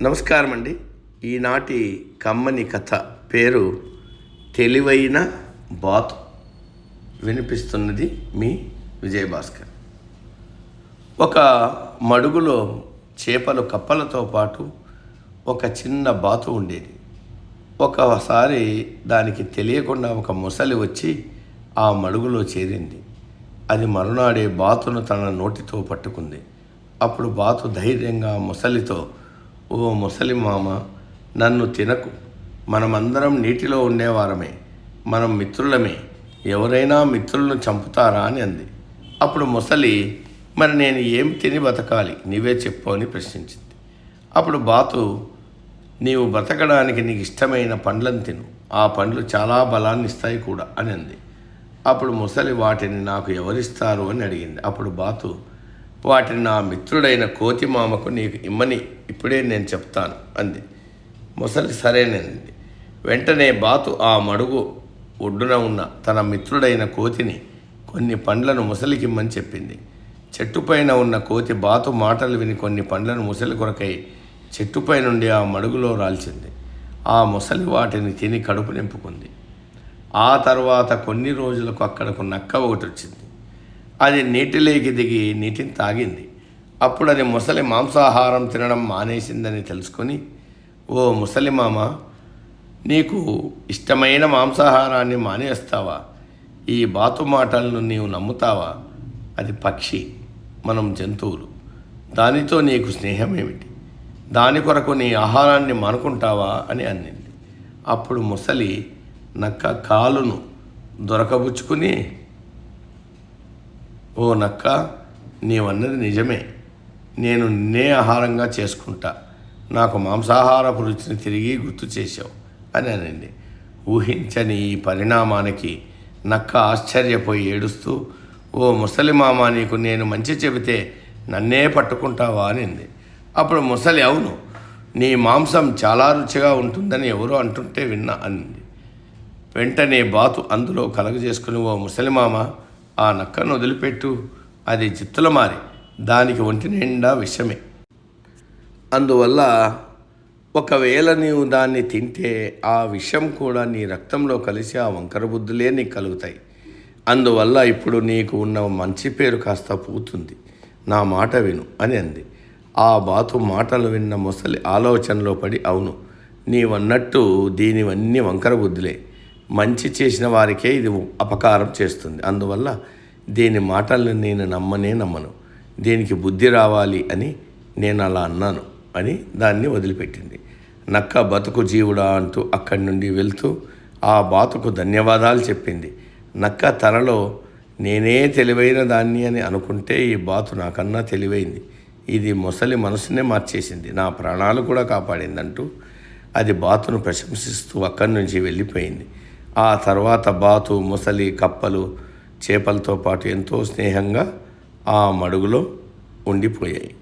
నమస్కారం అండి. ఈనాటి కమ్మని కథ పేరు తెలివైన బాతు. వినిపిస్తున్నది మీ విజయభాస్కర్. ఒక మడుగులో చేపలు కప్పలతో పాటు ఒక చిన్న బాతు ఉండేది. ఒకసారి దానికి తెలియకుండా ఒక మొసలి వచ్చి ఆ మడుగులో చేరింది. అది మరునాడే బాతును తన నోటితో పట్టుకుంది. అప్పుడు బాతు ధైర్యంగా మొసలితో, ఓ ముసలి మామ, నన్ను తినకు, మనమందరం నీటిలో ఉండేవారమే, మనం మిత్రులమే, ఎవరైనా మిత్రులను చంపుతారా అని అంది. అప్పుడు ముసలి, మరి నేను ఏం తిని బతకాలి, నీవే చెప్పు అని ప్రశ్నించింది. అప్పుడు బాతు, నీవు బ్రతకడానికి నీకు ఇష్టమైన పండ్లను తిను, ఆ పండ్లు చాలా బలాన్ని ఇస్తాయి కూడా అని అంది. అప్పుడు ముసలి, వాటిని నాకు ఎవరిస్తారు అని అడిగింది. అప్పుడు బాతు, వాటిని నా మిత్రుడైన కోతి మామకు నీకు ఇమ్మని ఇప్పుడే నేను చెప్తాను అంది. ముసలి సరేనంది. వెంటనే బాతు ఆ మడుగు ఒడ్డున ఉన్న తన మిత్రుడైన కోతిని కొన్ని పండ్లను ముసలికి ఇమ్మని చెప్పింది. చెట్టుపైన ఉన్న కోతి బాతు మాటలు విని కొన్ని పండ్లను ముసలి కొరకై చెట్టుపై నుండి ఆ మడుగులో రాల్చింది. ఆ ముసలి వాటిని తిని కడుపు నింపుకుంది. ఆ తర్వాత కొన్ని రోజులకు అక్కడకు నక్క ఒకటి వచ్చింది. అది నీటిలోకి దిగి నీటిని తాగింది. అప్పుడు అది ముసలి మాంసాహారం తినడం మానేసిందని తెలుసుకొని, ఓ ముసలి మామ, నీకు ఇష్టమైన మాంసాహారాన్ని మానేస్తావా? ఈ బాతు మాటలను నీవు నమ్ముతావా? అది పక్షి, మనం జంతువులు, దానితో నీకు స్నేహం ఏమిటి? దాని కొరకు నీ ఆహారాన్ని మానుకుంటావా అని అన్నింది. అప్పుడు ముసలి నక్క కాలును దొరకబుచ్చుకుని, ఓ నక్క, నీవన్నది నిజమే, నేను నిన్నే ఆహారంగా చేసుకుంటా, నాకు మాంసాహారపు రుచిని తిరిగి గుర్తు చేశావు అని అనింది. ఊహించని ఈ పరిణామానికి నక్క ఆశ్చర్యపోయి ఏడుస్తూ, ఓ ముసలి మామ, నీకు నేను మంచి చెబితే నన్నే పట్టుకుంటావా అనింది. అప్పుడు ముసలి, అవును, నీ మాంసం చాలా రుచిగా ఉంటుందని ఎవరో అంటుంటే విన్నా అనింది. వెంటనే బాతు అందులో కలగజేసుకుని, ఓ ముసలి మామ, ఆ నక్కను వదిలిపెట్టు, అది జిత్తుల మారి, దానికి ఒంటి నిండా విషమే, అందువల్ల ఒకవేళ నీవు దాన్ని తింటే ఆ విషం కూడా నీ రక్తంలో కలిసి ఆ వంకర బుద్ధులే నీకు కలుగుతాయి. అందువల్ల ఇప్పుడు నీకు ఉన్న మంచి పేరు కాస్త పోతుంది, నా మాట విను అని అంది. ఆ బాతు మాటలు విన్న ముసలి ఆలోచనలో పడి, అవును, నీవన్నట్టు దీనివన్నీ వంకర బుద్ధులే, మంచి చేసిన వారికే ఇది అపకారం చేస్తుంది, అందువల్ల దీని మాటలను నేను నమ్మను, దీనికి బుద్ధి రావాలి అని నేను అలా అన్నాను అని దాన్ని వదిలిపెట్టింది. నక్క బతుకు జీవుడా అంటూ అక్కడి నుండి వెళ్తూ ఆ బాతుకు ధన్యవాదాలు చెప్పింది. నక్క తనలో, నేనే తెలివైన దాన్ని అని అనుకుంటే ఈ బాతు నాకన్నా తెలివైంది, ఇది ముసలి మనసునే మార్చేసింది, నా ప్రాణాలు కూడా కాపాడిందంటూ అది బాతును ప్రశంసిస్తూ అక్కడి నుంచి వెళ్ళిపోయింది. ఆ తర్వాత బాతు, ముసలి, కప్పలు, చేపలతో పాటు ఎంతో స్నేహంగా ఆ మడుగులో ఉండిపోయాయి.